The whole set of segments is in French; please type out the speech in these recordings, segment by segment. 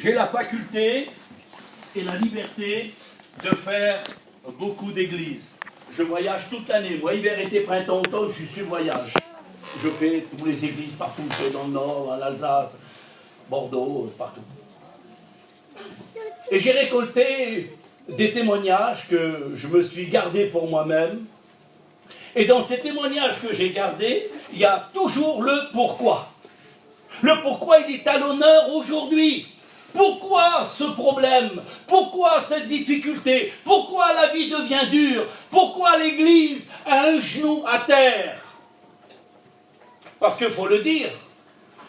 j'ai la faculté et la liberté de faire beaucoup d'églises. Je voyage toute l'année. Moi, hiver, été, printemps, automne, je suis sur voyage. Je fais toutes les églises partout, dans le Nord, en Alsace, Bordeaux, partout. Et j'ai récolté des témoignages que je me suis gardé pour moi-même. Et dans ces témoignages que j'ai gardés, il y a toujours le pourquoi. Le pourquoi il est à l'honneur aujourd'hui. Pourquoi ce problème? Pourquoi cette difficulté? Pourquoi la vie devient dure? Pourquoi l'Église a un genou à terre? Parce qu'il faut le dire,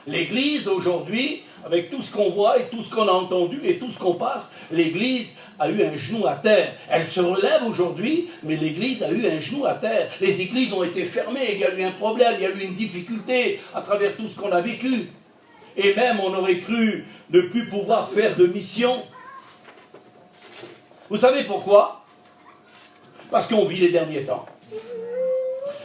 l'Église aujourd'hui, avec tout ce qu'on voit et tout ce qu'on a entendu et tout ce qu'on passe, l'Église a eu un genou à terre. Elle se relève aujourd'hui, mais l'Église a eu un genou à terre. Les églises ont été fermées, il y a eu un problème, il y a eu une difficulté à travers tout ce qu'on a vécu. Et même on aurait cru ne plus pouvoir faire de mission. Vous savez pourquoi? Parce qu'on vit les derniers temps.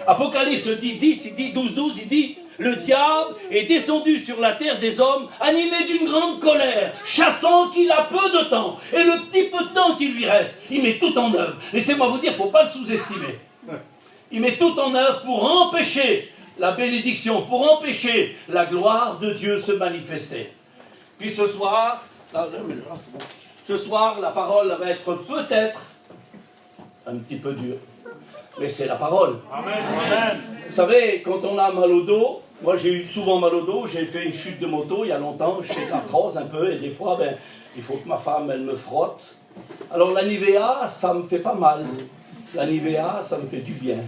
Apocalypse 10, il dit 12, il dit « Le diable est descendu sur la terre des hommes, animé d'une grande colère, chassant qu'il a peu de temps. Et le petit peu de temps qui lui reste, il met tout en œuvre. » Laissez-moi vous dire, il ne faut pas le sous-estimer. Il met tout en œuvre pour empêcher la bénédiction, pour empêcher la gloire de Dieu se manifester. Puis ce soir, la parole va être peut-être un petit peu dure. Mais c'est la parole. Amen. Vous savez, quand on a mal au dos, moi j'ai eu souvent mal au dos, j'ai fait une chute de moto il y a longtemps, je fais de l'arthrose un peu, et des fois, il faut que ma femme, elle me frotte. Alors la Nivea, ça me fait pas mal. La Nivea, ça me fait du bien.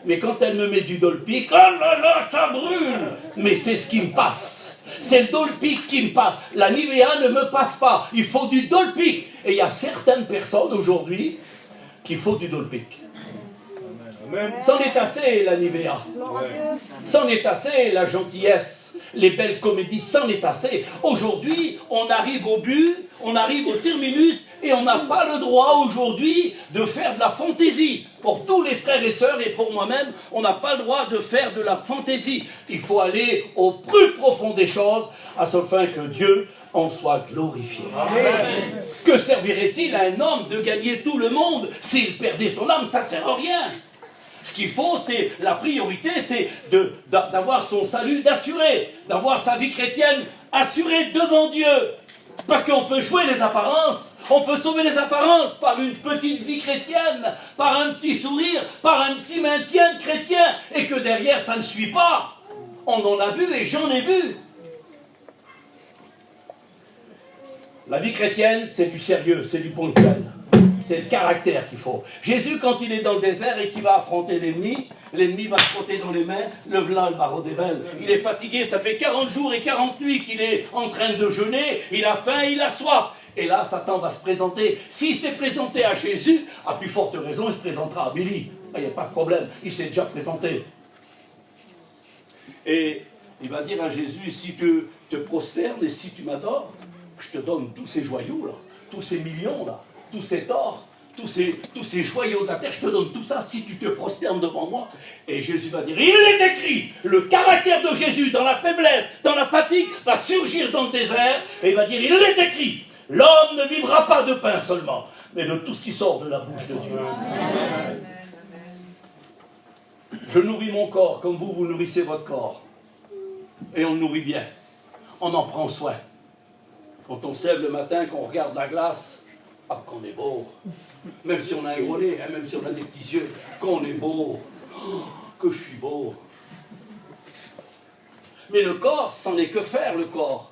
Mais quand elle me met du Dolpic, oh là là, ça brûle. Mais c'est ce qui me passe. C'est le Dolpic qui me passe. La Nivea ne me passe pas. Il faut du Dolpic. Et il y a certaines personnes aujourd'hui qu'il faut du Dolpic. C'en est assez la Nivea. C'en est assez la gentillesse, les belles comédies, c'en est assez. Aujourd'hui, on arrive au but, on arrive au terminus et on n'a pas le droit aujourd'hui de faire de la fantaisie. Pour tous les frères et sœurs et pour moi-même, on n'a pas le droit de faire de la fantaisie. Il faut aller au plus profond des choses afin que Dieu en soit glorifié. Amen. Que servirait-il à un homme de gagner tout le monde s'il perdait son âme? Ça ne sert à rien. Ce qu'il faut, c'est la priorité, c'est d'avoir son salut d'assuré, d'avoir sa vie chrétienne assurée devant Dieu. Parce qu'on peut jouer les apparences, on peut sauver les apparences par une petite vie chrétienne, par un petit sourire, par un petit maintien chrétien, et que derrière ça ne suit pas. On en a vu et j'en ai vu. La vie chrétienne, c'est du sérieux, c'est du ponctuel. C'est le caractère qu'il faut. Jésus, quand il est dans le désert et qu'il va affronter l'ennemi va se frotter dans les mains, le v'là, le barreau des veines. Il est fatigué, ça fait 40 jours et 40 nuits qu'il est en train de jeûner, il a faim, il a soif. Et là, Satan va se présenter. S'il s'est présenté à Jésus, à plus forte raison, il se présentera à Billy. Il n'y a pas de problème, il s'est déjà présenté. Et il va dire à Jésus, si tu te prosternes et si tu m'adores, je te donne tous ces joyaux, là, tous ces millions, là, tout cet or, tous ces joyaux de la terre, je te donne tout ça si tu te prosternes devant moi. Et Jésus va dire, il est écrit, le caractère de Jésus dans la faiblesse, dans la fatigue, va surgir dans le désert, et il va dire, il est écrit, l'homme ne vivra pas de pain seulement, mais de tout ce qui sort de la bouche de Dieu. Amen. Je nourris mon corps comme vous nourrissez votre corps. Et on le nourrit bien. On en prend soin. Quand on se lève le matin, qu'on regarde la glace, ah, qu'on est beau. Même si on a un gros nez, même si on a des petits yeux, qu'on est beau. Oh, que je suis beau. Mais le corps, c'en est que faire, le corps.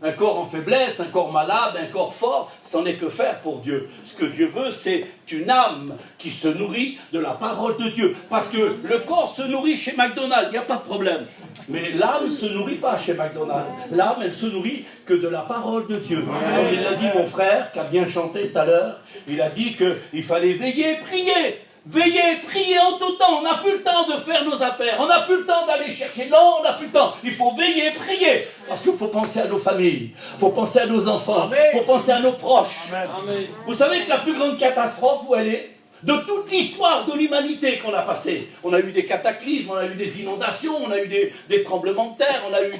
Un corps en faiblesse, un corps malade, un corps fort, c'en est que faire pour Dieu. Ce que Dieu veut, c'est une âme qui se nourrit de la parole de Dieu. Parce que le corps se nourrit chez McDonald's, il n'y a pas de problème. Mais l'âme ne se nourrit pas chez McDonald's. L'âme, elle se nourrit que de la parole de Dieu. Comme il l'a dit mon frère, qui a bien chanté tout à l'heure, il a dit qu'il fallait veiller, prier. Veillez, priez en tout temps. On n'a plus le temps de faire nos affaires. On n'a plus le temps d'aller chercher. Non, on n'a plus le temps. Il faut veiller, prier. Parce qu'il faut penser à nos familles. Il faut penser à nos enfants. Il faut penser à nos proches. Amen. Vous savez que la plus grande catastrophe où elle est? de toute l'histoire de l'humanité qu'on a passée. On a eu des cataclysmes, on a eu des inondations, on a eu des tremblements de terre, on a eu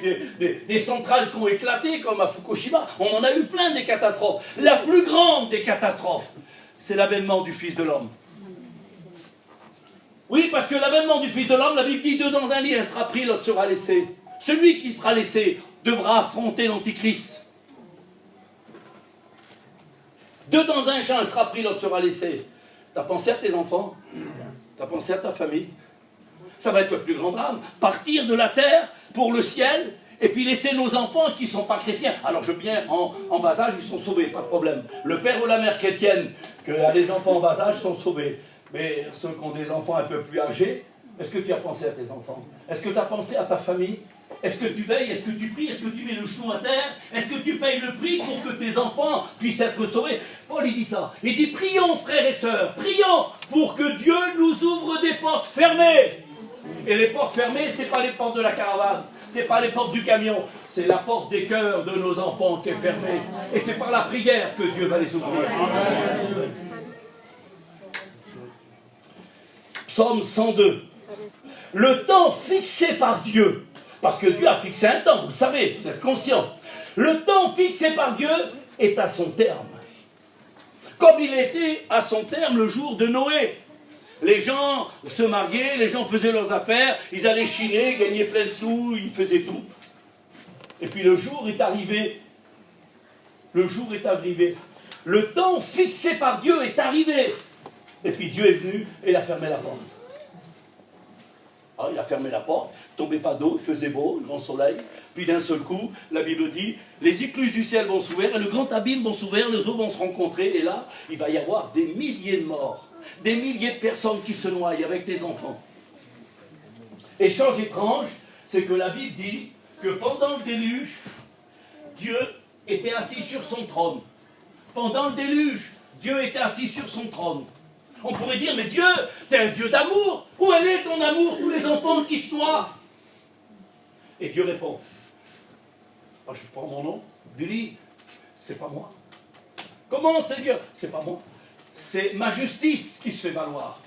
des centrales qui ont éclaté, comme à Fukushima. On en a eu plein des catastrophes. La plus grande des catastrophes, c'est l'avènement du Fils de l'homme. Oui, parce que l'avènement du Fils de l'homme, la Bible dit, deux dans un lit, elle sera prise, l'autre sera laissée. Celui qui sera laissé devra affronter l'Antichrist. Deux dans un champ, elle sera prise, l'autre sera laissée. T'as pensé à tes enfants? T'as pensé à ta famille? Ça va être le plus grand drame. Partir de la terre pour le ciel, et puis laisser nos enfants qui ne sont pas chrétiens. Alors je veux bien, en bas âge, ils sont sauvés, pas de problème. Le père ou la mère chrétienne qui a des enfants en bas âge sont sauvés. Mais ceux qui ont des enfants un peu plus âgés, est-ce que tu as pensé à tes enfants? Est-ce que tu as pensé à ta famille? Est-ce que tu veilles? Est-ce que tu pries? Est-ce que tu mets le genou à terre? Est-ce que tu payes le prix pour que tes enfants puissent être sauvés? Paul, il dit ça. Il dit, prions, frères et sœurs, prions pour que Dieu nous ouvre des portes fermées. Et les portes fermées, ce n'est pas les portes de la caravane, ce n'est pas les portes du camion, c'est la porte des cœurs de nos enfants qui est fermée. Et c'est par la prière que Dieu va les ouvrir. Amen. Psaume 102. Le temps fixé par Dieu, parce que Dieu a fixé un temps, vous le savez, vous êtes conscient. Le temps fixé par Dieu est à son terme. Comme il était à son terme le jour de Noé. Les gens se mariaient, les gens faisaient leurs affaires, ils allaient chiner, gagnaient plein de sous, ils faisaient tout. Et puis le jour est arrivé. Le jour est arrivé. Le temps fixé par Dieu est arrivé. Et puis Dieu est venu et il a fermé la porte. Alors, il a fermé la porte, tombait pas d'eau, il faisait beau, le grand soleil. Puis d'un seul coup, la Bible dit, les écluses du ciel vont s'ouvrir et le grand abîme vont s'ouvrir, les eaux vont se rencontrer. Et là, il va y avoir des milliers de morts. Des milliers de personnes qui se noient avec des enfants. Et chose étrange, c'est que la Bible dit que pendant le déluge, Dieu était assis sur son trône. Pendant le déluge, Dieu était assis sur son trône. On pourrait dire, mais Dieu, t'es un Dieu d'amour. Où est ton amour, tous les enfants qui se noient? Et Dieu répond, oh, je prends mon nom, Billy, c'est pas moi. Comment c'est Dieu? C'est pas moi. C'est ma justice qui se fait valoir.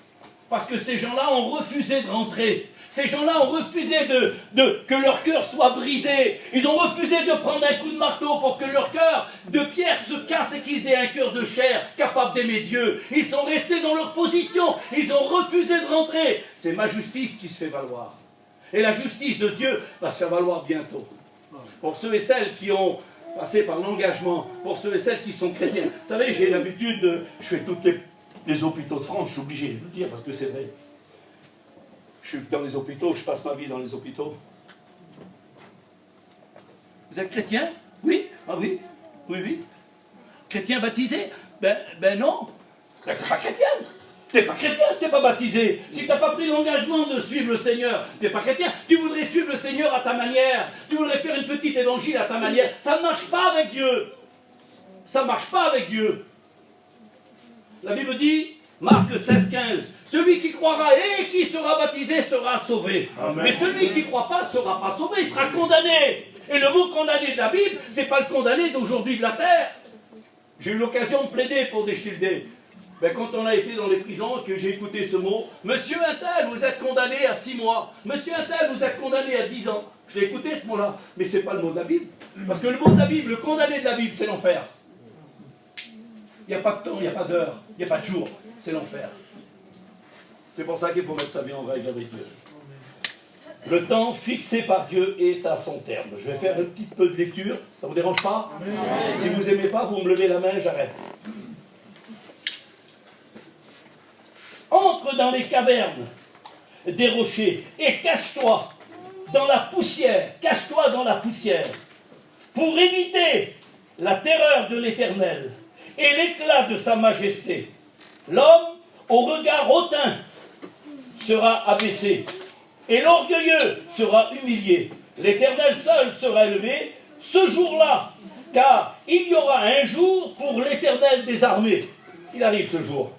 Parce que ces gens-là ont refusé de rentrer. Ces gens-là ont refusé que leur cœur soit brisé. Ils ont refusé de prendre un coup de marteau pour que leur cœur de pierre se casse et qu'ils aient un cœur de chair capable d'aimer Dieu. Ils sont restés dans leur position. Ils ont refusé de rentrer. C'est ma justice qui se fait valoir. Et la justice de Dieu va se faire valoir bientôt. Pour ceux et celles qui ont passé par l'engagement, pour ceux et celles qui sont chrétiens. Vous savez, j'ai l'habitude, je fais tous les hôpitaux de France, je suis obligé de le dire parce que c'est vrai. Je suis dans les hôpitaux, je passe ma vie dans les hôpitaux. Vous êtes chrétien? Oui? Ah oui? Oui, oui. Chrétien baptisé? Ben non. Ben, t'es pas chrétienne. T'es pas chrétien si t'es pas baptisé. Si t'as pas pris l'engagement de suivre le Seigneur, t'es pas chrétien. Tu voudrais suivre le Seigneur à ta manière. Tu voudrais faire une petite évangile à ta manière. Ça ne marche pas avec Dieu. Ça ne marche pas avec Dieu. La Bible dit, Marc 16, 15, celui qui croira et qui sera baptisé sera sauvé. Amen. Mais celui qui ne croit pas ne sera pas sauvé, il sera condamné. Et le mot condamné de la Bible, ce n'est pas le condamné d'aujourd'hui de la terre. J'ai eu l'occasion de plaider pour des Schilder. Ben, quand on a été dans les prisons, que j'ai écouté ce mot, Monsieur Untel, vous êtes condamné à 6 mois. Monsieur Untel, vous êtes condamné à 10 ans. Je l'ai écouté ce mot-là, mais ce n'est pas le mot de la Bible. Parce que le mot de la Bible, le condamné de la Bible, c'est l'enfer. Il n'y a pas de temps, il n'y a pas d'heure, il n'y a pas de jour. C'est l'enfer. C'est pour ça qu'il faut mettre sa vie en règle avec Dieu. Le temps fixé par Dieu est à son terme. Je vais faire un petit peu de lecture. Ça ne vous dérange pas? Si vous n'aimez pas, vous me levez la main, j'arrête. Entre dans les cavernes des rochers et cache-toi dans la poussière. Cache-toi dans la poussière. Pour éviter la terreur de l'Éternel et l'éclat de sa majesté. L'homme au regard hautain sera abaissé, et l'orgueilleux sera humilié. L'Éternel seul sera élevé ce jour-là, car il y aura un jour pour l'Éternel des armées. Il arrive ce jour.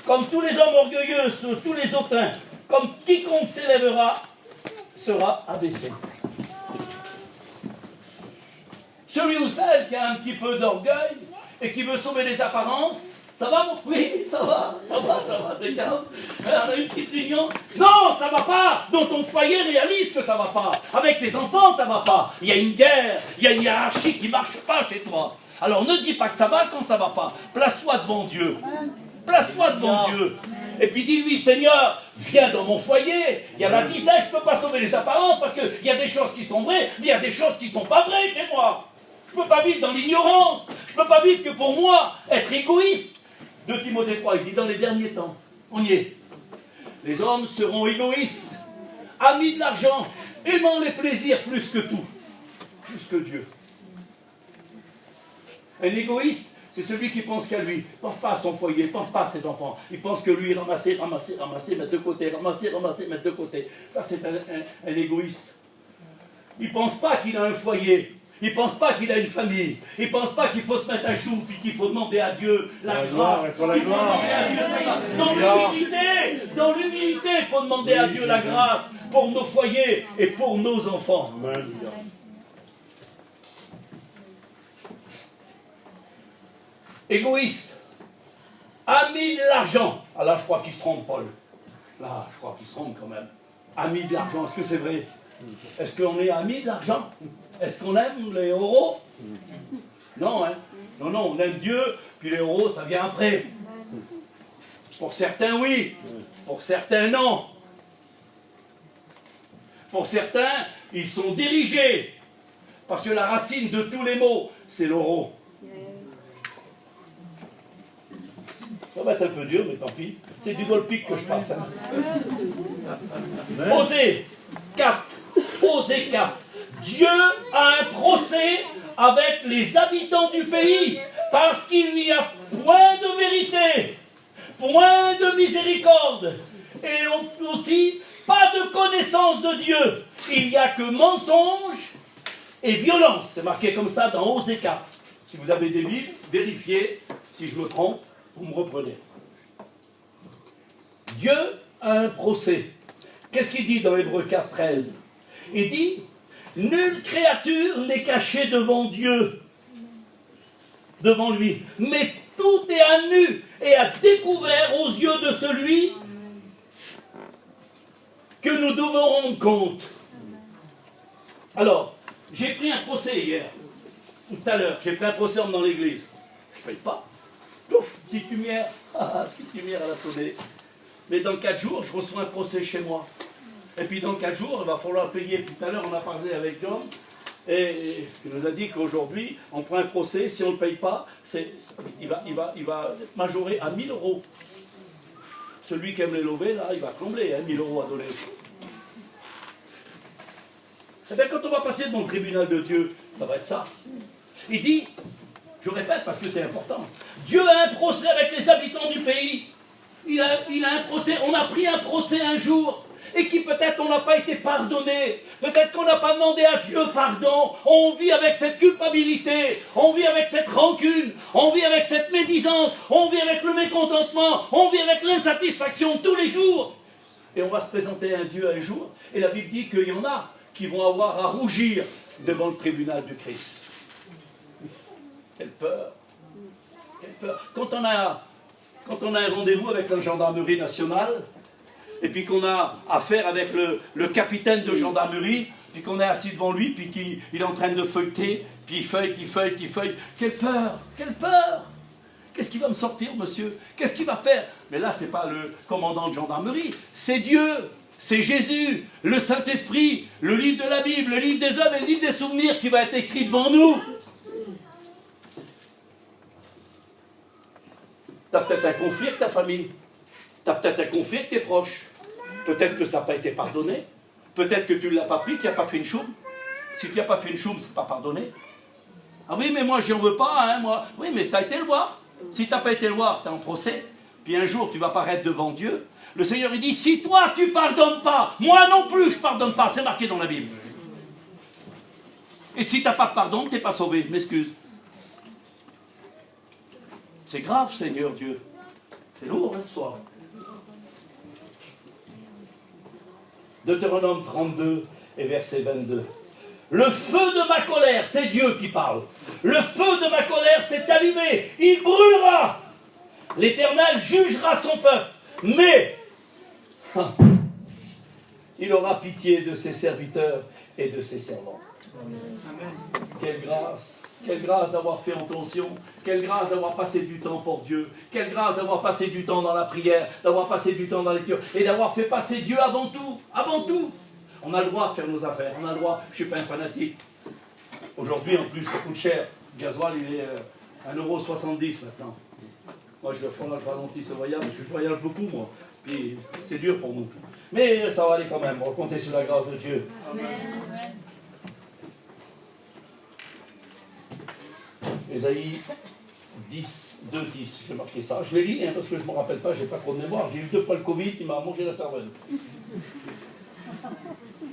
Comme tous les hommes orgueilleux, tous les hautains, comme quiconque s'élèvera, sera abaissé. Celui ou celle qui a un petit peu d'orgueil et qui veut sauver les apparences, Ça va, oui, ça va, t'es calme. On a une petite réunion. Non, ça va pas. Dans ton foyer, réalise que ça va pas. Avec tes enfants, ça va pas. Il y a une guerre, il y a une hiérarchie qui marche pas chez toi. Alors ne dis pas que ça va quand ça va pas. Place-toi devant Dieu. Place-toi devant Dieu. Et puis dis-lui, Seigneur, viens dans mon foyer. Il y a la disette, je ne peux pas sauver les apparences parce qu'il y a des choses qui sont vraies, mais il y a des choses qui ne sont pas vraies chez moi. Je ne peux pas vivre dans l'ignorance. Je ne peux pas vivre que pour moi, être égoïste. 2 Timothée 3, il dit dans les derniers temps, on y est. Les hommes seront égoïstes, amis de l'argent, aimant les plaisirs plus que tout, plus que Dieu. Un égoïste, c'est celui qui pense qu'à lui. Il ne pense pas à son foyer, il ne pense pas à ses enfants. Il pense que lui, ramasser, mettre de côté, ramasser, mettre de côté. Ça, c'est un égoïste. Il ne pense pas qu'il a un foyer. Il ne pense pas qu'il a une famille. Il ne pense pas qu'il faut se mettre à jour puis qu'il faut demander à Dieu la grâce. Il faut demander à Dieu sa grâce. Dans l'humilité, il faut demander à Dieu la grâce pour nos foyers et pour nos enfants. Amen. Égoïste, ami de l'argent. Ah là, je crois qu'il se trompe, Paul. Là, je crois qu'il se trompe quand même. Ami de l'argent, est-ce que c'est vrai? Est-ce qu'on est ami de l'argent? Est-ce qu'on aime les euros? Non, hein? Non, on aime Dieu, puis les euros, ça vient après. Pour certains, oui. Pour certains, non. Pour certains, ils sont dirigés. Parce que la racine de tous les mots, c'est l'euro. Ça va être un peu dur, mais tant pis. C'est du golpic que je passe. Hein. Osée 4. Osée 4. Dieu a un procès avec les habitants du pays parce qu'il n'y a point de vérité, point de miséricorde et aussi pas de connaissance de Dieu. Il n'y a que mensonge et violence. C'est marqué comme ça dans Osée 4. Si vous avez des livres, vérifiez. Si je me trompe, vous me reprenez. Dieu a un procès. Qu'est-ce qu'il dit dans Hébreux 4, 13? Il dit, nulle créature n'est cachée devant Dieu, devant lui, mais tout est à nu et à découvert aux yeux de celui que nous devons rendre compte. Alors, j'ai pris un procès hier, tout à l'heure, j'ai pris un procès dans l'église. Je ne paye pas. Pouf, petite lumière, petite lumière à la sonner. Mais dans 4 jours, je reçois un procès chez moi. Et puis dans 4 jours, il va falloir payer. Tout à l'heure, on a parlé avec John, et il nous a dit qu'aujourd'hui, on prend un procès, si on ne le paye pas, il va majorer à 1 000 euros. Celui qui aime les lever, là, il va trembler, 1 000 euros à donner. Eh bien, quand on va passer devant le tribunal de Dieu, ça va être ça. Il dit, je répète parce que c'est important, Dieu a un procès avec les habitants du pays. Il a un procès, on a pris un procès un jour, et qui peut-être on n'a pas été pardonné, peut-être qu'on n'a pas demandé à Dieu pardon, on vit avec cette culpabilité, on vit avec cette rancune, on vit avec cette médisance, on vit avec le mécontentement, on vit avec l'insatisfaction tous les jours. Et on va se présenter à un Dieu un jour, et la Bible dit qu'il y en a qui vont avoir à rougir devant le tribunal du Christ. Quelle peur! Quelle peur! Quand on a un rendez-vous avec la gendarmerie nationale, et puis qu'on a affaire avec le capitaine de gendarmerie, puis qu'on est assis devant lui, puis qu'il est en train de feuilleter, puis il feuille. Quelle peur! Quelle peur! Qu'est-ce qu'il va me sortir, monsieur? Qu'est-ce qu'il va faire? Mais là, ce n'est pas le commandant de gendarmerie, c'est Dieu, c'est Jésus, le Saint-Esprit, le livre de la Bible, le livre des hommes et le livre des souvenirs qui va être écrit devant nous. Tu as peut-être un conflit avec ta famille. Tu as peut-être un conflit avec tes proches. Peut-être que ça n'a pas été pardonné. Peut-être que tu ne l'as pas pris, tu n'as pas fait une choum. Si tu n'as pas fait une choum, ce n'est pas pardonné. Ah oui, mais moi, je n'en veux pas, hein, moi. Oui, mais tu as été le voir. Si tu n'as pas été le voir, tu es en procès. Puis un jour, tu vas paraître devant Dieu. Le Seigneur, il dit, si toi, tu ne pardonnes pas, moi non plus, je ne pardonne pas. C'est marqué dans la Bible. Et si tu n'as pas de pardon, tu n'es pas sauvé. M'excuse. C'est grave, Seigneur Dieu. C'est lourd, hein, ce soir. Deutéronome 32 et verset 22. Le feu de ma colère, c'est Dieu qui parle. Le feu de ma colère s'est allumé. Il brûlera. L'Éternel jugera son peuple, mais il aura pitié de ses serviteurs et de ses servants. Amen. Quelle grâce d'avoir fait attention, quelle grâce d'avoir passé du temps pour Dieu, quelle grâce d'avoir passé du temps dans la prière, d'avoir passé du temps dans les lecture et d'avoir fait passer Dieu avant tout, avant tout. On a le droit de faire nos affaires, on a le droit, je ne suis pas un fanatique. Aujourd'hui en plus ça coûte cher, le gasoil il est 1,70 € maintenant. Moi je ralentis ce voyage parce que je voyage beaucoup moi, puis c'est dur pour nous. Mais ça va aller quand même, on va compter sur la grâce de Dieu. Amen. Ésaïe 10, 2, 10, j'ai marqué ça. Je l'ai lu parce que je ne me rappelle pas, je n'ai pas trop de mémoire. J'ai eu 2 fois le Covid, il m'a mangé la cervelle.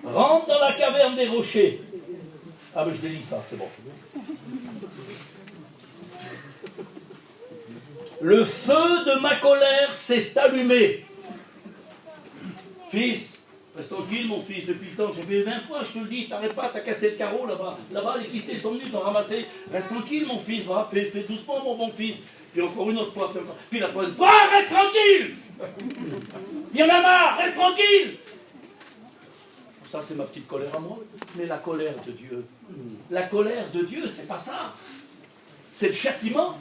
Rentre dans la caverne des rochers. Ah mais je l'ai lu ça, c'est bon. Le feu de ma colère s'est allumé. Fils, reste tranquille mon fils, depuis le temps, j'ai fait 20 fois, je te le dis, t'arrêtes pas, t'as cassé le carreau là-bas. Là-bas, les kystés sont venus, t'ont ramassé. Reste tranquille mon fils, va, fais doucement mon bon fils. Puis encore une autre fois, puis la troisième fois, reste tranquille. Il y en a marre, reste tranquille. Ça c'est ma petite colère à moi, mais la colère de Dieu, c'est pas ça. C'est le châtiment.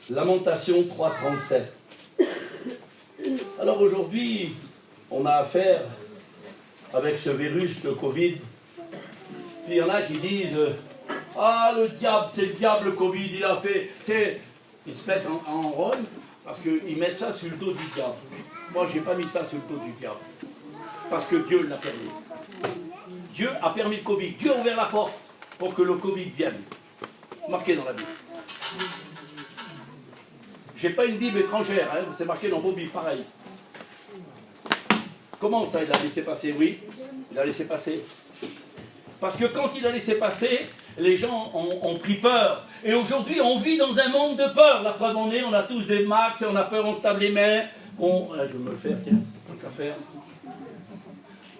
Lamentation 3,37. Alors aujourd'hui, on a affaire avec ce virus, le Covid. Puis il y en a qui disent ah le diable, c'est le diable le Covid, il a fait. Ils se mettent en rôle parce qu'ils mettent ça sur le dos du diable. Moi, je n'ai pas mis ça sur le dos du diable. Parce que Dieu l'a permis. Dieu a permis le Covid. Dieu a ouvert la porte pour que le Covid vienne. Marqué dans la Bible. Je n'ai pas une Bible étrangère, hein, c'est marqué dans vos Bibles, pareil. Comment ça, il a laissé passer? Oui, il a laissé passer. Parce que quand il a laissé passer, les gens ont pris peur. Et aujourd'hui, on vit dans un monde de peur. La preuve en est, on a tous des max, on a peur, on se tape les mains. Là, je vais me le faire, tiens, tant qu'à faire.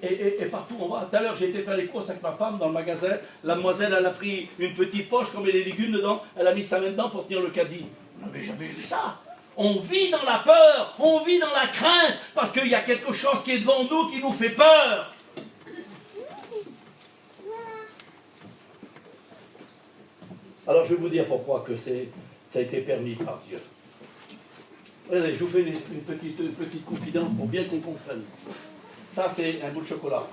Et partout on va. Tout à l'heure, j'ai été faire les courses avec ma femme dans le magasin. La demoiselle, elle a pris une petite poche, comme il y a les légumes dedans. Elle a mis sa main dedans pour tenir le caddie. On n'avait jamais vu ça. On vit dans la peur, on vit dans la crainte, parce qu'il y a quelque chose qui est devant nous qui nous fait peur. Alors je vais vous dire pourquoi que ça a été permis par Dieu. Allez, je vous fais une petite confidence pour bien qu'on comprenne. Ça c'est un bout de chocolat.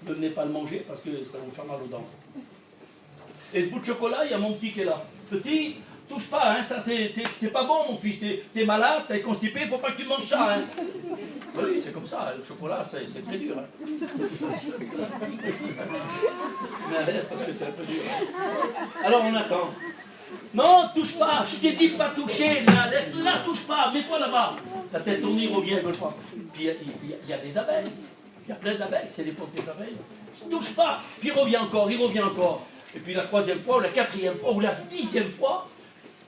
Ne venez pas le manger parce que ça va vous faire mal aux dents. Et ce bout de chocolat, il y a mon petit qui est là. Petit, touche pas, hein, ça c'est pas bon mon fils, t'es malade, t'es constipé, faut pas que tu manges ça. Hein. Oui, c'est comme ça, le chocolat c'est très dur. Hein. Mais arrête parce que c'est un peu dur. Alors on attend. Non, touche pas, je t'ai dit de pas toucher, là, laisse-le là, touche pas, mets-toi là-bas. La tête tournée, il revient, je crois. Puis il y a des abeilles, il y a plein d'abeilles, c'est l'époque des abeilles. Touche pas, puis il revient encore. Et puis la 3e fois, ou la 4e fois, ou la 10e fois,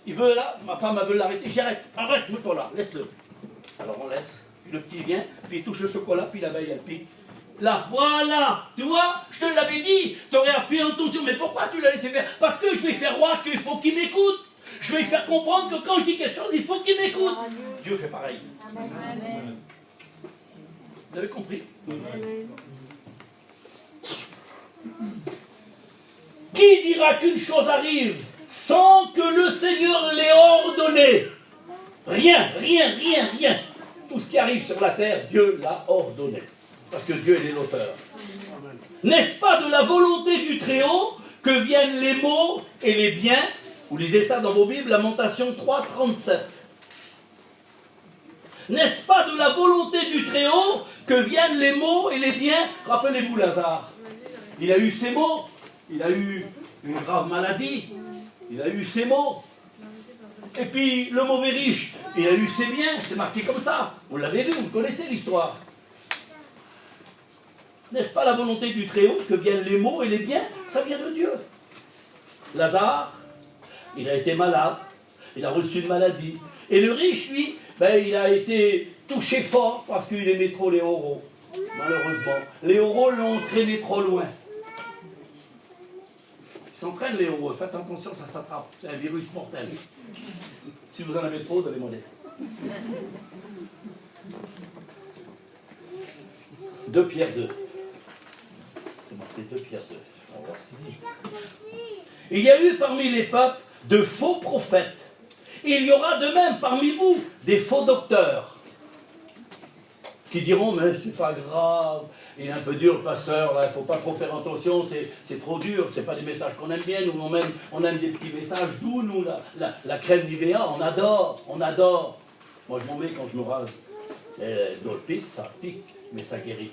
il veut là, ma femme elle veut l'arrêter, j'arrête, arrête, mets-toi là, laisse-le. Alors on laisse, puis le petit vient, puis il touche le chocolat, puis l'abeille elle pique. Là, voilà, tu vois, je te l'avais dit, tu aurais appuyé en tension, mais pourquoi tu l'as laissé faire? Parce que je vais faire voir qu'il faut qu'il m'écoute. Je vais faire comprendre que quand je dis quelque chose, il faut qu'il m'écoute. Dieu fait pareil. Amen. Vous avez compris? Amen. Qui dira qu'une chose arrive sans que le Seigneur l'ait ordonné? Rien. Tout ce qui arrive sur la terre, Dieu l'a ordonné. Parce que Dieu est l'auteur. N'est-ce pas de la volonté du Très-Haut que viennent les maux et les biens? Vous lisez ça dans vos Bibles, Lamentation 3,37. N'est-ce pas de la volonté du Très-Haut que viennent les maux et les biens? Rappelez-vous Lazare. Il a eu ses maux, il a eu une grave maladie, il a eu ses maux. Et puis le mauvais riche, il a eu ses biens, c'est marqué comme ça. Vous l'avez vu, vous connaissez l'histoire. N'est-ce pas la volonté du Très-Haut que viennent les maux et les biens? Ça vient de Dieu. Lazare, il a été malade, il a reçu une maladie. Et le riche, lui, il a été touché fort parce qu'il aimait trop les oraux. Malheureusement. Les euros l'ont traîné trop loin. Ils s'entraînent les euros. Faites attention, ça s'attrape. C'est un virus mortel. Si vous en avez trop, donnez-moi des. 2 Pierre 2. C'est marqué 2 Pierre 2. On va voir ce qu'il dit. Il y a eu parmi les peuples de faux prophètes. Il y aura de même parmi vous des faux docteurs qui diront, mais c'est pas grave, il est un peu dur le pasteur, là, il ne faut pas trop faire attention, c'est trop dur, c'est pas des messages qu'on aime bien, nous on aime des petits messages doux, nous, la crème Nivea, on adore. Moi je m'en mets quand je me rase. Dans le pic, ça pique, mais ça guérit.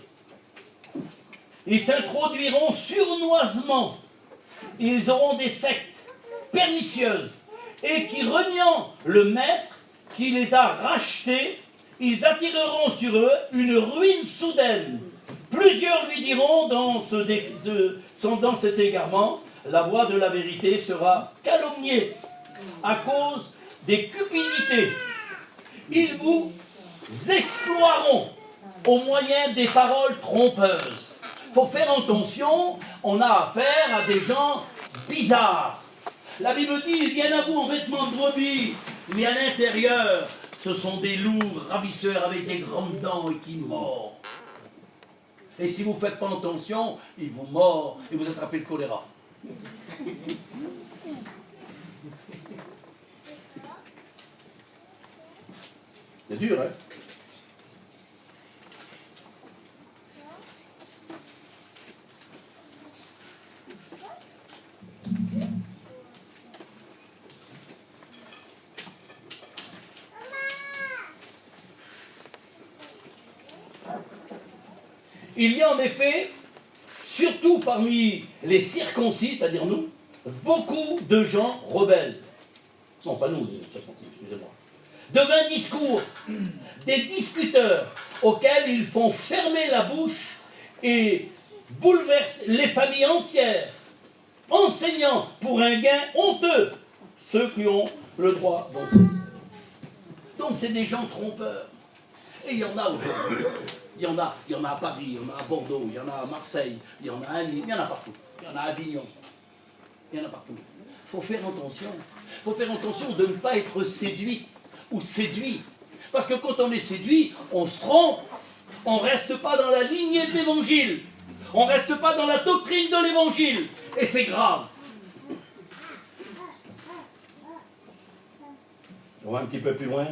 Ils s'introduiront sournoisement, ils auront des sectes pernicieuses, et qui reniant le maître qui les a rachetés, ils attireront sur eux une ruine soudaine. Plusieurs lui diront dans cet égarement, la voie de la vérité sera calomniée à cause des cupidités. Ils vous exploieront au moyen des paroles trompeuses. Il faut faire attention, on a affaire à des gens bizarres. La Bible dit, ils viennent à vous en vêtements de brebis, mais à l'intérieur, ce sont des loups ravisseurs avec des grandes dents et qui mordent. Et si vous ne faites pas attention, ils vous mordent et vous attrapez le choléra. C'est dur, hein? Il y a en effet, surtout parmi les circoncis, c'est-à-dire nous, beaucoup de gens rebelles. Non, pas nous, les circoncis, excusez-moi. De vains discours, des discuteurs auxquels ils font fermer la bouche et bouleversent les familles entières, enseignant pour un gain honteux ceux qui ont le droit d'enseigner. Donc c'est des gens trompeurs. Et il y en a aujourd'hui. Il y en a à Paris, il y en a à Bordeaux, il y en a à Marseille, il y en a à Nîmes, il y en a partout. Il y en a à Avignon. Il y en a partout. Il faut faire attention. Il faut faire attention de ne pas être séduit ou séduit. Parce que quand on est séduit, on se trompe. On ne reste pas dans la lignée de l'Évangile. On ne reste pas dans la doctrine de l'Évangile. Et c'est grave. On va un petit peu plus loin.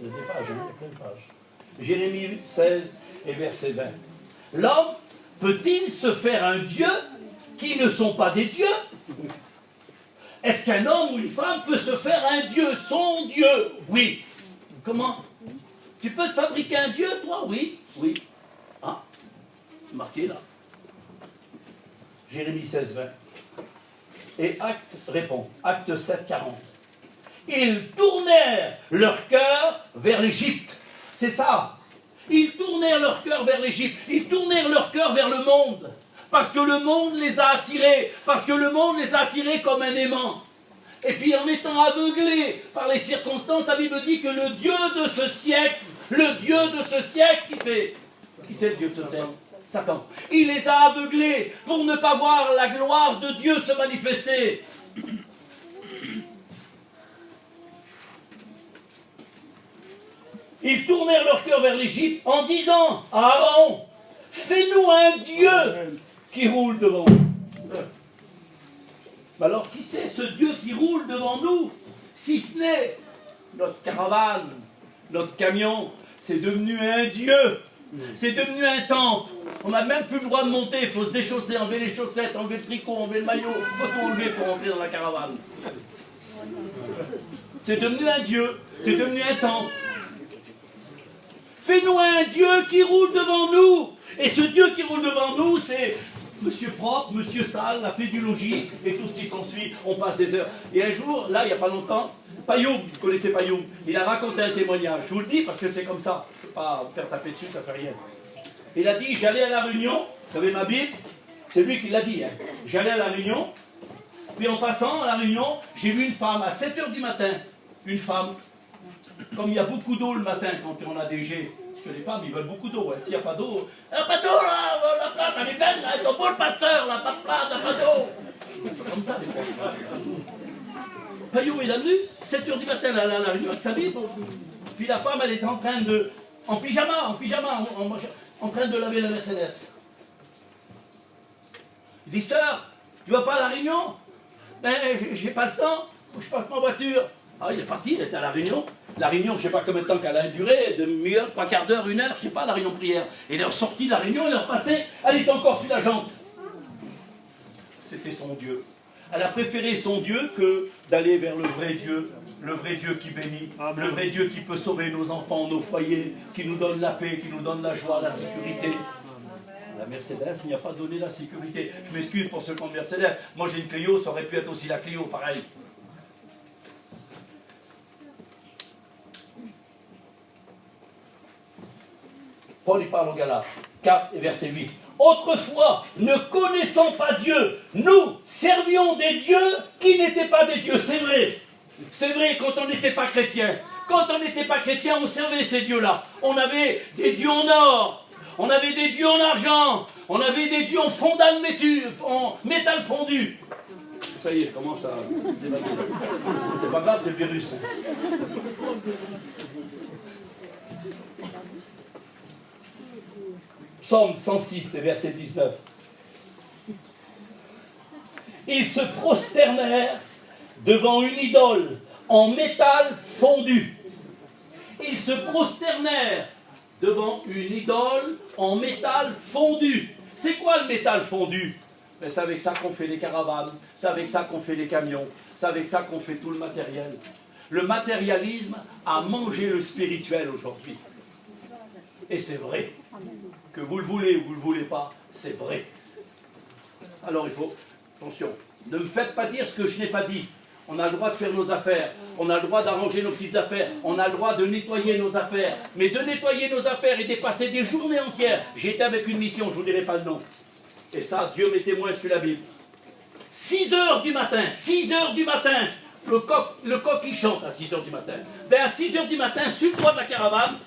Il y a des pages, il y a plein de pages. Jérémie 16 et verset 20. L'homme peut-il se faire un Dieu qui ne sont pas des dieux? Est-ce qu'un homme ou une femme peut se faire un Dieu, son Dieu? Oui. Comment? Tu peux te fabriquer un Dieu, toi? Oui. Oui. Ah, marqué là. Jérémie 16, 20. Et Acte répond. Acte 7, 40. Ils tournèrent leur cœur vers l'Égypte. C'est ça. Ils tournèrent leur cœur vers l'Égypte. Ils tournèrent leur cœur vers le monde. Parce que le monde les a attirés. Parce que le monde les a attirés comme un aimant. Et puis en étant aveuglés par les circonstances, la Bible dit que le Dieu de ce siècle, qui c'est le Dieu de ce siècle? Satan. Il les a aveuglés pour ne pas voir la gloire de Dieu se manifester. Ils tournèrent leur cœur vers l'Égypte en disant à Aaron, fais-nous un Dieu qui roule devant nous. Mais alors, qui c'est ce Dieu qui roule devant nous? Si ce n'est notre caravane, notre camion, c'est devenu un Dieu. C'est devenu un temple. On n'a même plus le droit de monter. Il faut se déchausser, enlever les chaussettes, enlever le tricot, enlever le maillot. Il faut tout enlever pour entrer dans la caravane. C'est devenu un Dieu. C'est devenu un temple. Fais-nous un Dieu qui roule devant nous. Et ce Dieu qui roule devant nous, c'est Monsieur propre, Monsieur sale, la fédulogie et tout ce qui s'ensuit. On passe des heures. Et un jour, là, il n'y a pas longtemps, Payoum, vous connaissez Payoum, il a raconté un témoignage. Je vous le dis parce que c'est comme ça. Je ne peux pas me faire taper dessus, ça ne fait rien. Il a dit, j'allais à la Réunion, j'avais ma Bible, c'est lui qui l'a dit. Hein. J'allais à la Réunion, puis en passant à la Réunion, j'ai vu une femme à 7h du matin. Une femme. comme il y a beaucoup d'eau le matin quand on a des jets, parce que les femmes, ils veulent beaucoup d'eau. S'il n'y a pas d'eau, il n'y a pas d'eau là, la plate, elle est belle, là, elle est au beau le pasteur, là, pas de plate, il n'y a pas d'eau. C'est comme ça, des fois. Payot, il a vu, 7h du matin, elle a la réunion avec sa Bible. Puis la femme, elle était en train de, en pyjama, en train de laver la Mercedes. Il dit, sœur, tu vas pas à la réunion? Ben, j'ai pas le temps, je passe ma voiture. Ah, il est parti, il était à la réunion. La réunion, je sais pas combien de temps qu'elle a duré, demi-heure, 3/4 d'heure, 1 heure, je sais pas, la réunion prière. Et il est ressorti de la réunion, il est repassé, elle était encore sur la jante. C'était son Dieu. Elle a préféré son Dieu que d'aller vers le vrai Dieu qui bénit, le vrai Dieu qui peut sauver nos enfants, nos foyers, qui nous donne la paix, qui nous donne la joie, la sécurité. La Mercedes n'y a pas donné la sécurité. Je m'excuse pour ceux qui ont une Mercedes. Moi j'ai une Clio, ça aurait pu être aussi la Clio, pareil. Paul il parle aux Galates, 4 et verset 8. Autrefois, ne connaissant pas Dieu, nous servions des dieux qui n'étaient pas des dieux. C'est vrai. C'est vrai, quand on n'était pas chrétien. Quand on n'était pas chrétien, on servait ces dieux-là. On avait des dieux en or. On avait des dieux en argent. On avait des dieux en métal fondu. Ça y est, commence à dévaguer. C'est pas grave, c'est le virus. Psaume 106, verset 19. Ils se prosternèrent devant une idole en métal fondu. Ils se prosternèrent devant une idole en métal fondu. C'est quoi le métal fondu? Ben, c'est avec ça qu'on fait les caravanes, c'est avec ça qu'on fait les camions, c'est avec ça qu'on fait tout le matériel. Le matérialisme a mangé le spirituel aujourd'hui. Et c'est vrai. Que vous le voulez ou vous ne le voulez pas, c'est vrai. Alors il faut, attention, ne me faites pas dire ce que je n'ai pas dit. On a le droit de faire nos affaires, on a le droit d'arranger nos petites affaires, on a le droit de nettoyer nos affaires. Mais de nettoyer nos affaires et de passer des journées entières, j'étais avec une mission, je ne vous dirai pas le nom. Et ça, Dieu m'est témoin sur la Bible. 6h du matin, le coq il chante à 6h du matin. Ben à 6h du matin, sur le toit de la caravane,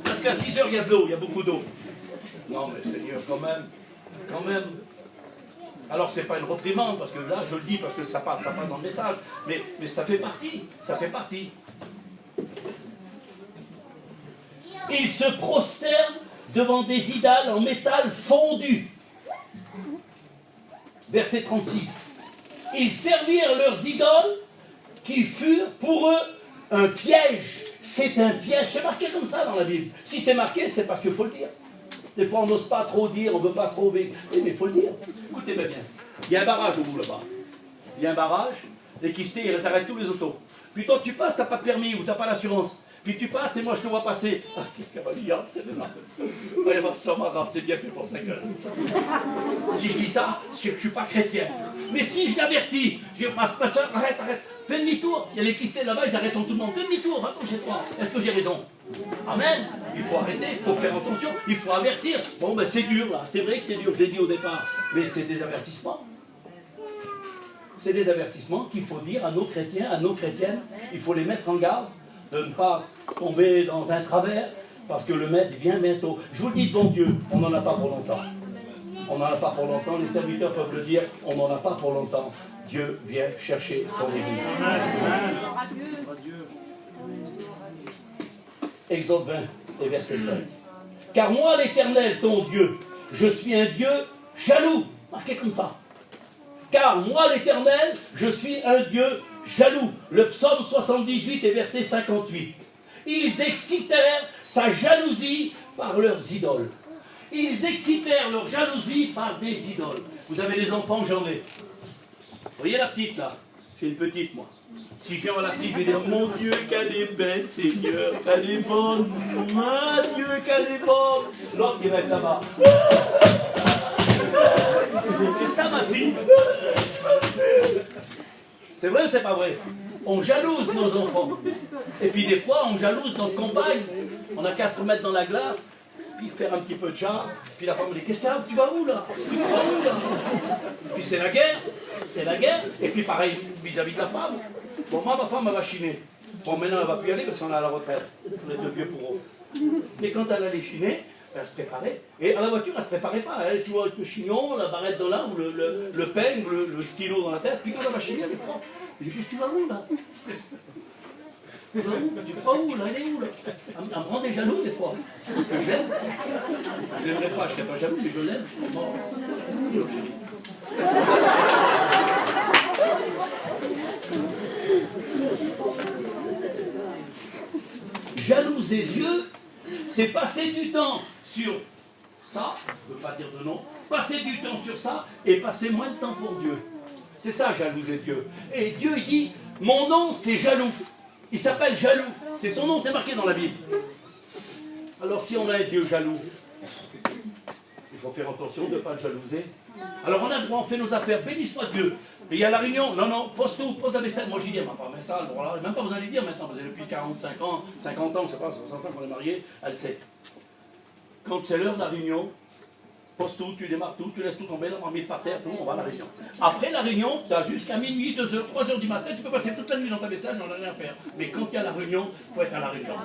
parce qu'à 6h, il y a de l'eau, il y a beaucoup d'eau. Non, mais Seigneur, quand même. Alors, c'est pas une reprimande, parce que là, je le dis, parce que ça passe dans le message, mais ça fait partie. Ils se prosternent devant des idoles en métal fondu. Verset 36. Ils servirent leurs idoles qui furent pour eux un piège. C'est un piège. C'est marqué comme ça dans la Bible. Si c'est marqué, c'est parce qu'il faut le dire. Des fois, on n'ose pas trop dire, on ne veut pas trop... Mais il faut le dire. Écoutez-moi bien. Il y a un barrage au bout là-bas. Il y a un barrage. Les quistés, ils arrêtent tous les autos. Puis toi, tu passes, tu n'as pas de permis ou tu n'as pas d'assurance. Puis tu passes et moi, je te vois passer. Ah, qu'est-ce qu'elle va dire, celle-là? Ouais, c'est marrant, c'est bien fait pour sa gueule. Si je dis ça, c'est que je ne suis pas chrétien. Mais si je l'avertis, je dis, ma soeur, arrête. Fais demi-tour, il y a les quistés là-bas, ils arrêtent tout le monde. Fais demi-tour, va chez toi. Est-ce que j'ai raison? Amen. Il faut arrêter, il faut faire attention, il faut avertir. Bon, ben c'est dur là, c'est vrai que c'est dur, je l'ai dit au départ. Mais c'est des avertissements. C'est des avertissements qu'il faut dire à nos chrétiens, à nos chrétiennes. Il faut les mettre en garde de ne pas tomber dans un travers, parce que le maître vient bientôt. Je vous le dis devant Dieu, on n'en a pas pour longtemps. On n'en a pas pour longtemps, les serviteurs peuvent le dire, on n'en a pas pour longtemps. Dieu vient chercher son Église. Exode 20 et verset 5. Car moi, l'Éternel, ton Dieu, je suis un Dieu jaloux. Marquez comme ça. Car moi, l'Éternel, je suis un Dieu jaloux. Le psaume 78 et verset 58. Ils excitèrent sa jalousie par leurs idoles. Ils excitèrent leur jalousie par des idoles. Vous avez des enfants, j'en ai. Vous voyez la petite là? J'ai une petite moi. Si je viens voir la petite, je vais dire, mon Dieu, qu'elle est belle, Seigneur, qu'elle est bonne. Mon Dieu, qu'elle est bonne. L'autre qui va être là-bas. Qu'est-ce que t'as, ma fille? C'est vrai ou c'est pas vrai? On jalouse nos enfants. Et puis des fois, on jalouse notre compagne. On n'a qu'à se remettre dans la glace, puis faire un petit peu de chant. Puis la femme me dit, qu'est-ce que t'as? Tu vas où là? Puis c'est la guerre. Et puis pareil, vis-à-vis de la femme. Bon, moi, ma femme, elle va chiner. Bon, maintenant, elle ne va plus y aller parce qu'on est à la retraite. On est de vieux pour eux. Mais quand elle allait chiner, elle se préparait. Et à la voiture, elle ne se préparait pas. Elle était toujours avec le chignon, la barrette de lin, ou le peigne, le stylo dans la tête. Puis quand elle va chiner, elle est propre. Je lui dis, tu vas où, là? Tu vas où? Tu crois où, là? Elle est où, là? Elle me rend des jaloux, des fois. Parce que je l'aime. Je ne l'aimerais pas, je ne serais pas jaloux, mais je l'aime. Je suis mort. Oh, chérie. Jalouser Dieu, c'est passer du temps sur ça, je ne veux pas dire de nom, passer du temps sur ça et passer moins de temps pour Dieu. C'est ça, jalouser Dieu. Et Dieu, il dit, mon nom, c'est jaloux. Il s'appelle jaloux. C'est son nom, c'est marqué dans la Bible. Alors, si on a un Dieu jaloux, il faut faire attention de ne pas le jalouser. Alors, on a le droit, on fait nos affaires, béni soit Dieu. Et il y a la réunion, non, pose tout, pose la vaisselle. Moi, j'y dis à ma femme, mais ça, alors là, même pas besoin de le dire maintenant, parce que depuis 45 ans, 50 ans, je ne sais pas, 60 ans qu'on est mariés, elle sait. Quand c'est l'heure de la réunion, pose tout, tu démarres tout, tu laisses tout tomber, on met par terre, tout, on va à la réunion. Après la réunion, tu as jusqu'à minuit, 2 heures, 3 heures du matin, tu peux passer toute la nuit dans ta vaisselle, on n'a rien à faire. Mais quand il y a la réunion, il faut être à la réunion.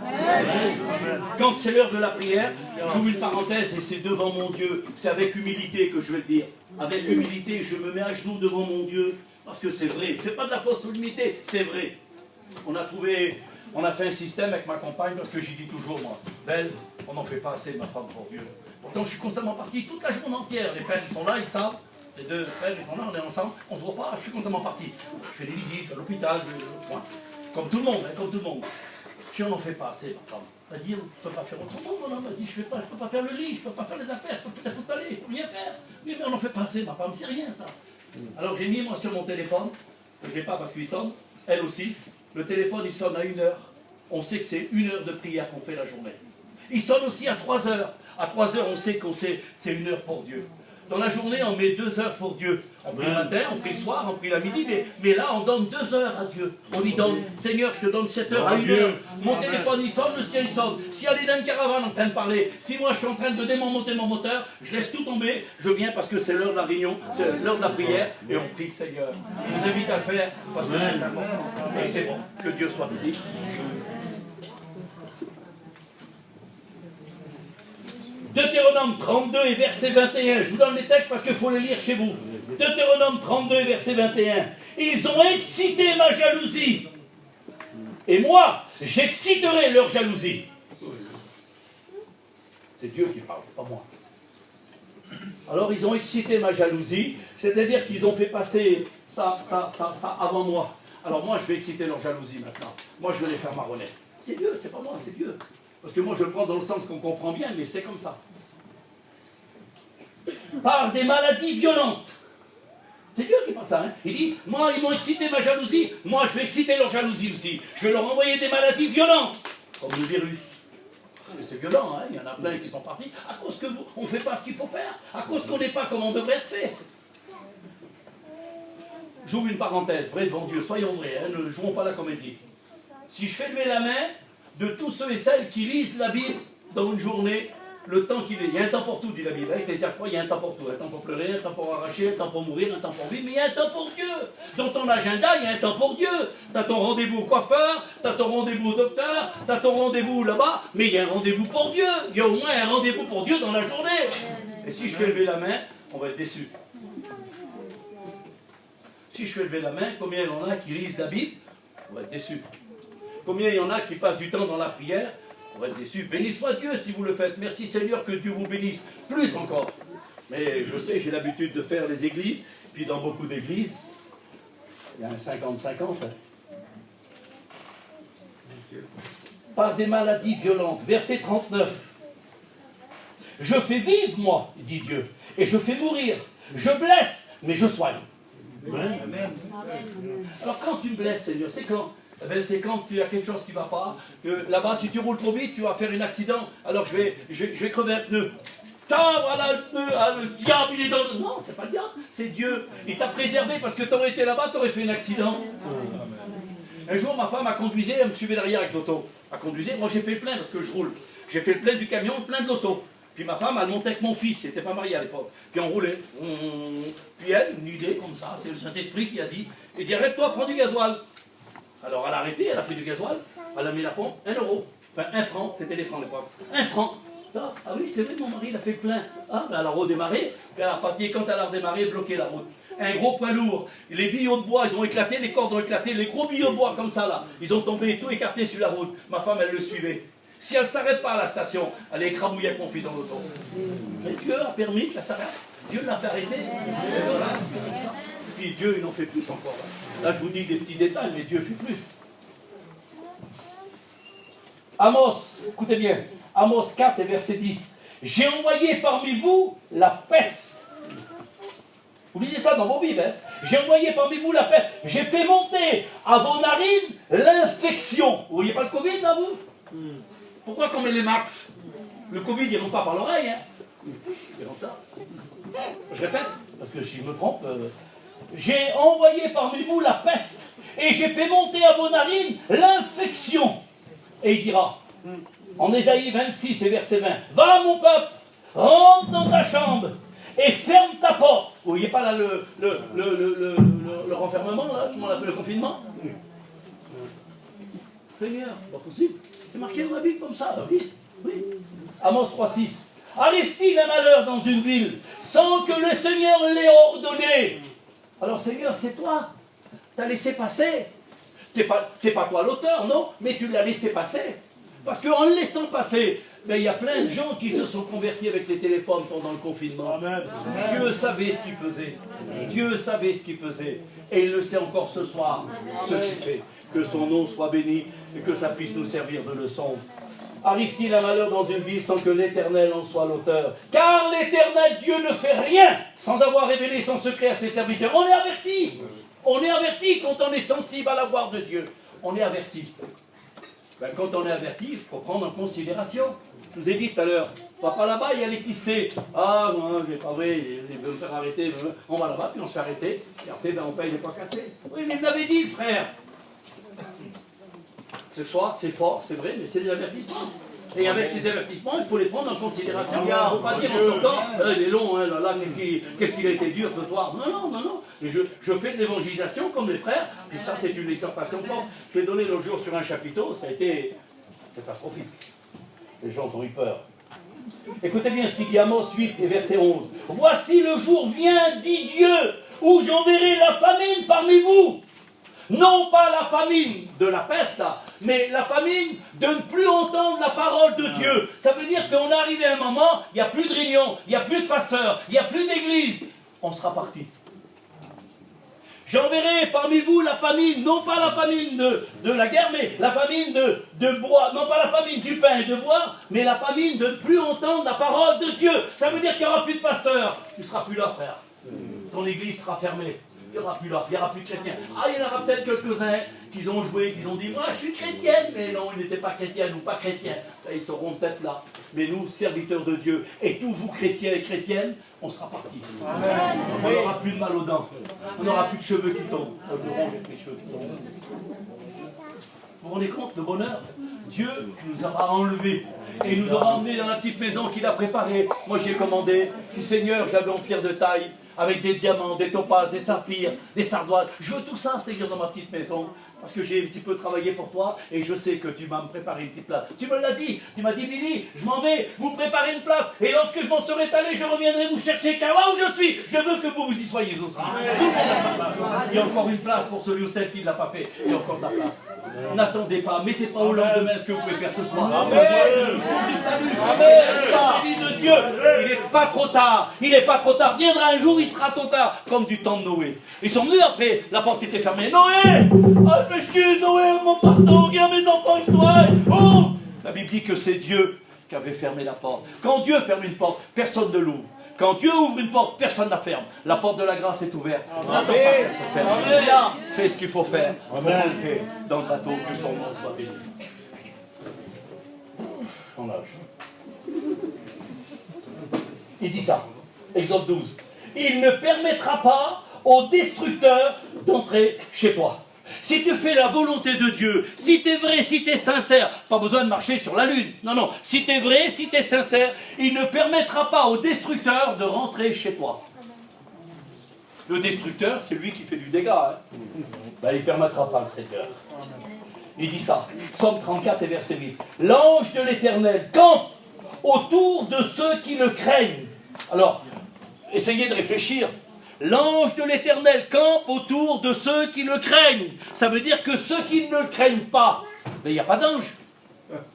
Quand c'est l'heure de la prière, j'ouvre une parenthèse et c'est devant mon Dieu, c'est avec humilité que je vais le dire. Avec humilité, je me mets à genoux devant mon Dieu, parce que c'est vrai. C'est pas de la fausse humilité, c'est vrai. On a fait un système avec ma compagne, parce que j'y dis toujours, moi, Belle, on n'en fait pas assez, ma femme, pour Dieu. Pourtant, je suis constamment parti toute la journée entière. Les frères, ils sont là, ils savent. Les deux frères, ils sont là, on est ensemble. On ne se voit pas, je suis constamment parti. Je fais des visites à l'hôpital, comme tout le monde, comme tout le monde. Si on n'en fait pas assez, ma femme. Elle dit, on ne peut pas faire autrement, mon homme. Elle dit, je ne peux pas faire le lit, je ne peux pas faire les affaires, je peux pas aller, je ne peux rien faire. Oui, mais on n'en fait pas assez, ma femme, c'est rien, ça. Alors, j'ai mis, moi, sur mon téléphone, je ne l'ai pas parce qu'il sonne, elle aussi. Le téléphone, il sonne à 1 heure. On sait que c'est 1 heure de prière qu'on fait la journée. Il sonne aussi à 3 heures. À 3 heures, on sait que c'est 1 heure pour Dieu. Dans la journée, on met 2 heures pour Dieu. On prie le matin, on prie le soir, on prie la midi, mais là, on donne 2 heures à Dieu. On lui donne, Seigneur, je te donne 7 heures à 1 heure. Mon téléphone, il sonne, le ciel, il sonne. Si elle est dans une caravane en train de parler, si moi, je suis en train de démonter mon moteur, je laisse tout tomber, je viens parce que c'est l'heure de la réunion, c'est l'heure de la prière, et on prie le Seigneur. Je vous invite à le faire parce que c'est important. Et c'est bon. Que Dieu soit béni. Deutéronome 32 et verset 21. Je vous donne les textes parce qu'il faut les lire chez vous. Deutéronome 32 et verset 21. Ils ont excité ma jalousie. Et moi, j'exciterai leur jalousie. C'est Dieu qui parle, pas moi. Alors ils ont excité ma jalousie, c'est-à-dire qu'ils ont fait passer ça avant moi. Alors moi, je vais exciter leur jalousie maintenant. Moi, je vais les faire marronner. C'est Dieu, c'est pas moi, c'est Dieu. Parce que moi, je le prends dans le sens qu'on comprend bien, mais c'est comme ça. Par des maladies violentes. C'est Dieu qui parle ça. Hein. Il dit, moi, ils m'ont excité ma jalousie. Moi, je vais exciter leur jalousie aussi. Je vais leur envoyer des maladies violentes. Comme le virus. Mais c'est violent, hein. Il y en a plein qui sont partis. À cause que on ne fait pas ce qu'il faut faire. À cause qu'on n'est pas comme on devrait être fait. J'ouvre une parenthèse. Vrai devant Dieu. Soyons vrais. Hein. Ne jouons pas la comédie. Si je fais lever la main de tous ceux et celles qui lisent la Bible dans une journée, le temps qu'il est. Il y a un temps pour tout, dit la Bible. Ecclésiaste 3, il y a un temps pour tout. Un temps pour pleurer, un temps pour arracher, un temps pour mourir, un temps pour vivre, mais il y a un temps pour Dieu. Dans ton agenda, il y a un temps pour Dieu. Tu as ton rendez-vous au coiffeur, tu as ton rendez-vous au docteur, tu as ton rendez-vous là-bas, mais il y a un rendez-vous pour Dieu. Il y a au moins un rendez-vous pour Dieu dans la journée. Et si je fais lever la main, on va être déçus. Si je fais lever la main, combien il y en a qui lisent la Bible? On va être déçus. Combien il y en a qui passent du temps dans la prière? On va être déçus. Béni soit Dieu si vous le faites. Merci Seigneur, que Dieu vous bénisse. Plus encore. Mais je sais, j'ai l'habitude de faire les églises. Puis dans beaucoup d'églises, il y a un 50-50. Par des maladies violentes. Verset 39. Je fais vivre, moi, dit Dieu. Et je fais mourir. Je blesse, mais je soigne. Amen. Alors quand tu me blesses, Seigneur, c'est quand? C'est quand tu as quelque chose qui ne va pas. Là-bas, si tu roules trop vite, tu vas faire un accident. Alors je vais crever un pneu. Voilà le pneu, le diable, il est dans le... Non, c'est pas le diable, c'est Dieu. Il t'a préservé parce que tu aurais été là-bas, tu aurais fait un accident. Un jour, ma femme a conduisé, elle me suivait derrière avec l'auto. Elle conduisait, moi j'ai fait le plein parce que je roule. J'ai fait le plein du camion, le plein de l'auto. Puis ma femme, elle montait avec mon fils, il n'était pas marié à l'époque. Puis on roulait. Puis elle, une idée comme ça, c'est le Saint-Esprit qui a dit, il dit, arrête-toi, prends du gasoil. Alors elle a arrêté, elle a pris du gasoil, elle a mis la pompe, 1 euro. Enfin 1 franc, c'était les francs à l'époque. 1 franc. Ah oui, c'est vrai, mon mari, il a fait plein. Ah, ben elle a redémarré, puis elle a reparti, quand elle a redémarré, bloqué la route. Un gros poids lourd, les billots de bois, ils ont éclaté, les cordes ont éclaté, les gros billots de bois comme ça là, ils ont tombé tout écartés sur la route. Ma femme, elle le suivait. Si elle ne s'arrête pas à la station, elle est écrabouillée avec mon fils dans l'auto. Mais Dieu a permis qu'elle s'arrête. Dieu l'a fait arrêter. Et voilà. Puis Dieu, il en fait plus encore. Là, je vous dis des petits détails, mais Dieu fait plus. Amos, écoutez bien, Amos 4 et verset 10. J'ai envoyé parmi vous la peste. Vous lisez ça dans vos Bibles. Hein? J'ai envoyé parmi vous la peste. J'ai fait monter à vos narines l'infection. Vous voyez pas le Covid là, vous? Pourquoi qu'on met les marches? Le Covid, il ne rentre pas par l'oreille. Hein? Il rentre ça. Je répète, parce que si je me trompe, j'ai envoyé parmi vous la peste, et j'ai fait monter à vos narines l'infection. Et il dira, en Ésaïe 26 et verset 20, va mon peuple, rentre dans ta chambre, et ferme ta porte. Vous voyez pas là le renfermement, là, comment on appelle le confinement? Seigneur, pas possible. C'est marqué dans la Bible comme ça, oui. Oui. Amos 3,6. Arrive-t-il un malheur dans une ville sans que le Seigneur l'ait ordonné? Alors Seigneur, c'est toi. Tu as laissé passer. C'est pas toi l'auteur, non, mais tu l'as laissé passer. Parce qu'en le laissant passer, il y a plein de gens qui se sont convertis avec les téléphones pendant le confinement. Amen. Dieu savait ce qu'il faisait. Dieu savait ce qu'il faisait. Et il le sait encore ce soir, ce qu'il fait. Que son nom soit béni et que ça puisse nous servir de leçon. Arrive-t-il un malheur dans une vie sans que l'Éternel en soit l'auteur? Car l'Éternel Dieu ne fait rien sans avoir révélé son secret à ses serviteurs. On est averti. On est averti quand on est sensible à la voix de Dieu. On est averti. Ben, quand on est averti, il faut prendre en considération. Je vous ai dit tout à l'heure, papa là-bas, il y a l'électricité. Ah non, c'est pas vrai, il veut me faire arrêter. On va là-bas, puis on se fait arrêter. Et après, ben, on paye les pots cassés. Oui, mais il l'avait dit, frère. Ce soir, c'est fort, c'est vrai, mais c'est des avertissements. Et avec ces avertissements, il faut les prendre en considération. Il ne faut pas dire en sortant, il est long, hein, là, qu'est-ce qu'il a été dur ce soir. Non, non, non. Et je fais de l'évangélisation comme les frères, puis ça, c'est une exhortation forte. Je l'ai donné l'autre jour sur un chapiteau, ça a été catastrophique. Les gens ont eu peur. Écoutez bien ce qu'il dit Amos 8 et verset 11. Voici le jour vient, dit Dieu, où j'enverrai la famine parmi vous. Non pas la famine de la peste, là, mais la famine de ne plus entendre la parole de Dieu. Ça veut dire qu'on est arrivé à un moment, il n'y a plus de réunion, il n'y a plus de pasteur, il n'y a plus d'église. On sera parti. J'enverrai parmi vous la famine, non pas la famine de la guerre, mais la famine de boire, non pas la famine du pain et de boire, mais la famine de ne plus entendre la parole de Dieu. Ça veut dire qu'il n'y aura plus de pasteur. Tu ne seras plus là, frère. Ton église sera fermée. Il n'y aura plus là, il n'y aura plus de chrétiens. Ah, il y en aura peut-être quelques-uns qui ont joué, qui ont dit, moi je suis chrétienne, mais non, ils n'étaient pas chrétiens ou pas chrétiens. Ils seront peut-être là. Mais nous, serviteurs de Dieu, et tous vous chrétiens et chrétiennes, on sera partis. On n'aura plus de mal aux dents. On n'aura plus de cheveux qui tombent. De ronge avec les cheveux qui tombent. Vous vous rendez compte, le bonheur? Dieu nous aura enlevés et nous aura emmenés dans la petite maison qu'il a préparée. Moi j'ai commandé, puis Seigneur, je l'avais en pierre de taille, avec des diamants, des topazes, des saphirs, des sardoines. Je veux tout ça, Seigneur, dans ma petite maison. Parce que j'ai un petit peu travaillé pour toi et je sais que tu vas me préparer une petite place. Tu me l'as dit, tu m'as dit, Billy, je m'en vais vous préparer une place et lorsque je m'en serai allé, je reviendrai vous chercher car là où je suis, je veux que vous y soyez aussi. Amen. Tout le monde a sa place. Il y a encore une place pour celui ou celle qui ne l'a pas fait. Il y a encore de la place. N'attendez pas, mettez pas au lendemain ce que vous pouvez faire ce soir. Ce soir, c'est le jour du salut. C'est la vie de Dieu. Il n'est pas trop tard. Il n'est pas trop tard. Viendra un jour, il sera trop tard, comme du temps de Noé. Ils sont venus après, la porte était fermée. Noé! Ah, je m'excuse, Noé, mon pardon, regarde mes enfants, je dois. Oh! La Bible dit que c'est Dieu qui avait fermé la porte. Quand Dieu ferme une porte, personne ne l'ouvre. Quand Dieu ouvre une porte, personne ne la ferme. La porte de la grâce est ouverte. N'attends pas qu'elle se ferme. Là, fais ce qu'il faut faire. Amen. Fait dans le bateau, que son nom soit béni. En âge. Il dit ça. Exode 12. Il ne permettra pas au destructeur d'entrer chez toi. Si tu fais la volonté de Dieu, si tu es vrai, si tu es sincère, pas besoin de marcher sur la lune. Non, non. Si tu es vrai, si tu es sincère, il ne permettra pas au destructeur de rentrer chez toi. Le destructeur, c'est lui qui fait du dégât. Hein. Ben, il ne permettra pas, le Seigneur. Il dit ça. Psaume 34 et verset 8. L'ange de l'Éternel campe autour de ceux qui le craignent. Alors, essayez de réfléchir. L'ange de l'Éternel campe autour de ceux qui le craignent. Ça veut dire que ceux qui ne le craignent pas, il n'y a pas d'ange.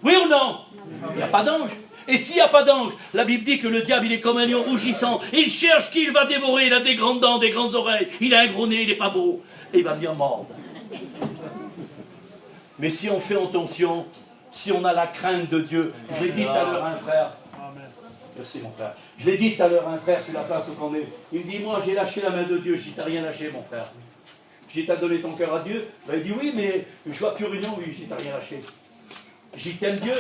Oui ou non? Il n'y a pas d'ange. Et s'il n'y a pas d'ange, la Bible dit que le diable, il est comme un lion rougissant. Il cherche qui il va dévorer. Il a des grandes dents, des grandes oreilles. Il a un gros nez, il n'est pas beau. Et il va bien mordre. Mais si on fait attention, si on a la crainte de Dieu, je l'ai dit tout à l'heure à un frère. Merci mon frère. Je l'ai dit tout à l'heure à un frère sur la place où on est. Il me dit, moi j'ai lâché la main de Dieu. Je dis, t'as rien lâché mon frère. Je dis, t'as donné ton cœur à Dieu. Ben, il dit, oui, mais je vois plus réunion. Oui, je dis, t'as rien lâché. Je dis, t'aimes Dieu.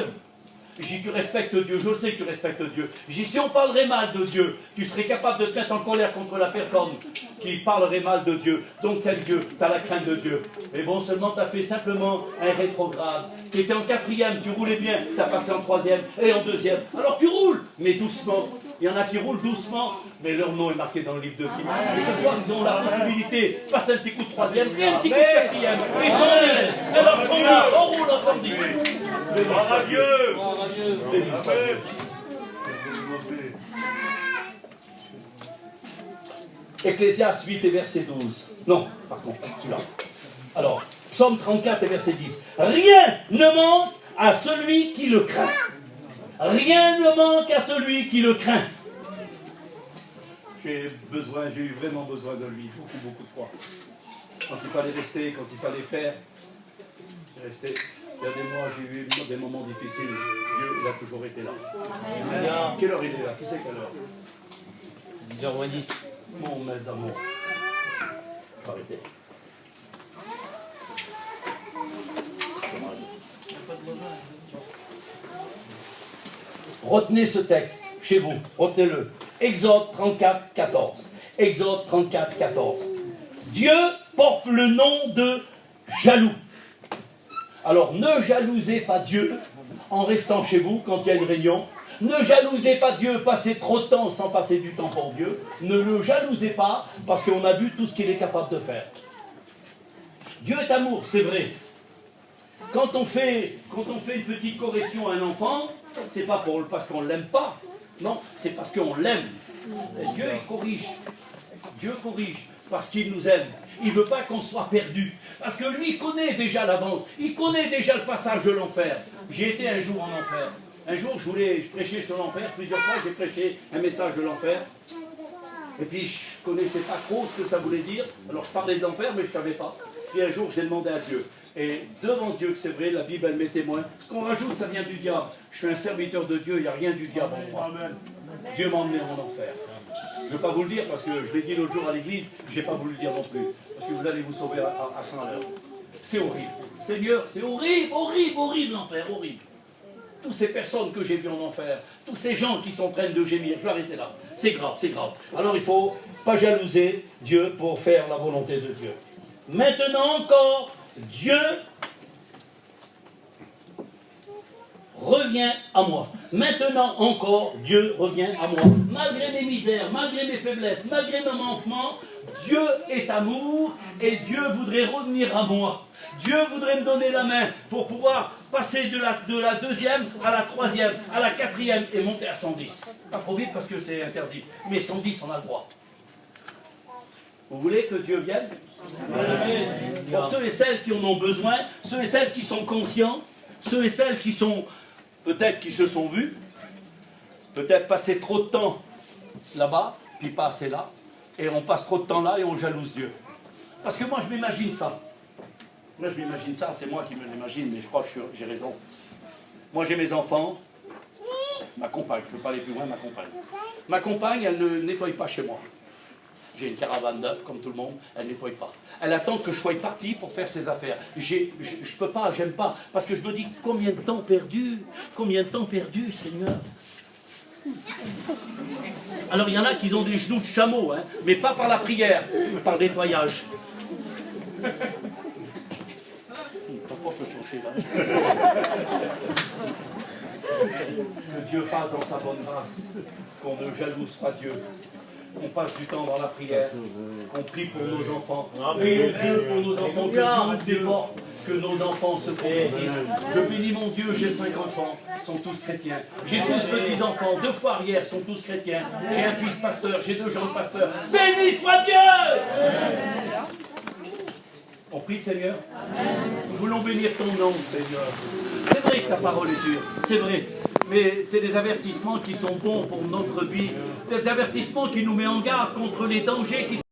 Je dis, tu respectes Dieu. Je le sais que tu respectes Dieu. Je dis, si on parlerait mal de Dieu, tu serais capable de te mettre en colère contre la personne qui parlerait mal de Dieu. Donc t'aimes Dieu, t'as la crainte de Dieu. Mais bon, seulement t'as fait simplement un rétrograde. Tu étais en 4e, tu roulais bien, t'as passé en 3e et en 2e. Alors tu roules, mais doucement. Il y en a qui roulent doucement, mais leur nom est marqué dans le livre de vie. Et ce soir, ils ont la possibilité de passer un petit coup de 3e et un petit coup de 4e. Ils sont nés, et leur sont là, on roule ensemble. Gloire à Dieu. Ecclésiaste 8 et verset 12. Non, par contre, celui-là. Alors, Psaume 34 et verset 10. Rien ne manque à celui qui le craint. Rien ne manque à celui qui le craint. J'ai eu vraiment besoin de lui, beaucoup de fois. Quand il fallait rester, quand il fallait faire, j'ai resté. Il y a des mois, j'ai eu des moments difficiles. Dieu, il a toujours été là. Amen. Quelle heure il est là? Qui c'est quelle heure? 10h moins 10. Mon maître d'amour. Arrêtez. Retenez ce texte chez vous, retenez-le. Exode 34, 14. Exode 34, 14. Dieu porte le nom de jaloux. Alors ne jalousez pas Dieu en restant chez vous quand il y a une réunion. Ne jalousez pas Dieu, passez trop de temps sans passer du temps pour Dieu. Ne le jalousez pas parce qu'on a vu tout ce qu'il est capable de faire. Dieu est amour, c'est vrai. Quand on fait une petite correction à un enfant, c'est pas parce qu'on ne l'aime pas. Non, c'est parce qu'on l'aime. Et Dieu, il corrige. Dieu corrige parce qu'il nous aime. Il ne veut pas qu'on soit perdu. Parce que lui, il connaît déjà l'avance. Il connaît déjà le passage de l'enfer. J'ai été un jour en enfer. Un jour, je prêchais sur l'enfer. Plusieurs fois, j'ai prêché un message de l'enfer. Et puis, je ne connaissais pas trop ce que ça voulait dire. Alors, je parlais de l'enfer, mais je ne savais pas. Puis un jour, je l'ai demandé à Dieu. Et devant Dieu, que c'est vrai, la Bible, elle m'est témoin. Ce qu'on rajoute, ça vient du diable. Je suis un serviteur de Dieu, il n'y a rien du diable en moi. Dieu m'a emmené en enfer. Je ne veux pas vous le dire parce que je l'ai dit l'autre jour à l'église, je n'ai pas voulu le dire non plus. Parce que vous allez vous sauver à 100 heures. C'est horrible. Seigneur, c'est horrible, horrible, horrible l'enfer, horrible. Toutes ces personnes que j'ai vues en enfer, tous ces gens qui sont en train de gémir, je vais arrêter là. C'est grave, c'est grave. Alors il ne faut pas jalouser Dieu pour faire la volonté de Dieu. Maintenant encore, Dieu revient à moi. Maintenant encore, Dieu revient à moi. Malgré mes misères, malgré mes faiblesses, malgré mes manquements, Dieu est amour et Dieu voudrait revenir à moi. Dieu voudrait me donner la main pour pouvoir passer de la deuxième à la troisième, à la quatrième et monter à 110. Pas trop vite parce que c'est interdit, mais 110 on a le droit. Vous voulez que Dieu vienne? Pour ceux et celles qui en ont besoin, ceux et celles qui sont conscients, ceux et celles qui sont, peut-être qui se sont vus, peut-être passer trop de temps là-bas, puis pas assez là, et on passe trop de temps là et on jalouse Dieu. Parce que moi je m'imagine ça. Moi je m'imagine ça, c'est moi qui me l'imagine, mais je crois que j'ai raison. Moi j'ai mes enfants, ma compagne, je ne veux pas aller plus loin, ma compagne. Ma compagne, elle ne nettoie pas chez moi. J'ai une caravane neuve, comme tout le monde, elle ne nettoie pas. Elle attend que je sois parti pour faire ses affaires. Je ne peux pas, j'aime pas, parce que je me dis, combien de temps perdu, Seigneur. Alors il y en a qui ont des genoux de chameau, hein, mais pas par la prière, par le nettoyage. Pourquoi peut toucher là? Que Dieu fasse dans sa bonne grâce qu'on ne jalouse pas Dieu. on passe du temps dans la prière, on prie pour nos enfants. Prions Dieu pour nos enfants, que Dieu ouvre des portes, que nos enfants se convertissent. Je bénis mon Dieu, j'ai 5 enfants, sont tous chrétiens. J'ai 12 petits-enfants, 2 fois arrière, sont tous chrétiens. J'ai un fils pasteur, j'ai 2 jeunes pasteurs. Béni soit Dieu! On prie le Seigneur. Nous voulons bénir ton nom, Seigneur. C'est vrai que ta parole est dure, c'est vrai. Mais c'est des avertissements qui sont bons pour notre vie. Des avertissements qui nous mettent en garde contre les dangers qui sont